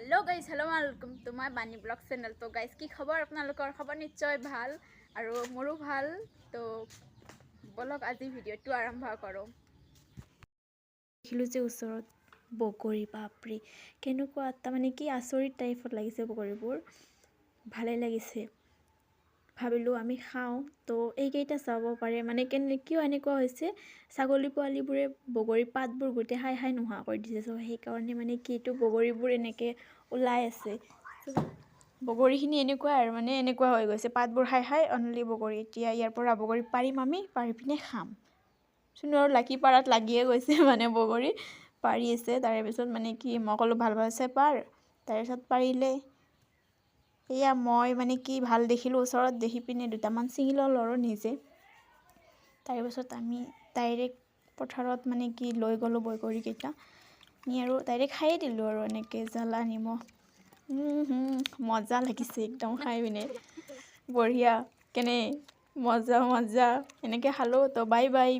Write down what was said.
Hello guys welcome to my Bani blog channel. तो guys की खबर आपनालोকৰ खबर निश्चय ভাল আৰু মোৰো ভাল। তো বলক আজি ভিডিওটো আৰম্ভ কৰো। দেখিলো যে ওচৰত বগৰী বাপৰে কেনেকুৱা এটা মানে কি আচৰিত টাইপত লাগিছে বগৰীবোৰ ভালে লাগিছে ভাবিলো আমি খাও। তো এইকেইটা চাব পাৰে মানে কিয় এনেকুৱা হৈছে ছাগলী পোৱালিবোৰে বগৰী পাতবোৰ গোটে হাই হাই নোহোৱা কৰি দিছে। সো সেইকাৰণে মানে কি এইটো বগৰীবোৰ এনেকৈ ওলাই আছে বগৰীখিনি এনেকুৱা আৰু মানে এনেকুৱা হৈ গৈছে পাতবোৰ হাই হাই অনলি বগৰী। এতিয়া ইয়াৰ পৰা বগৰী পাৰিম আমি পাৰি পিনে খাম শুনো আৰু লাকি পাৰাত লাগিয়ে গৈছে মানে বগৰী পাৰি আছে। তাৰে পিছত মানে কি মই ক'লো ভাল ভালছে পাৰ তাৰপিছত পাৰিলে এয়া মই মানে কি ভাল দেখিলোঁ ওচৰত দেখি পিনে দুটামান ছিঙি ল'লোঁ আৰু নিজে। তাৰে পিছত আমি ডাইৰেক্ট পথাৰত মানে কি লৈ গ'লোঁ বগৰীকেইটা নি আৰু ডাইৰেক্ট খায়ে দিলোঁ আৰু এনেকৈ জ্বালা নিমখ মজা লাগিছে একদম খাই পিনে বঢ়িয়া কেনে মজা এনেকৈ খালোঁ। তো বাই বাই।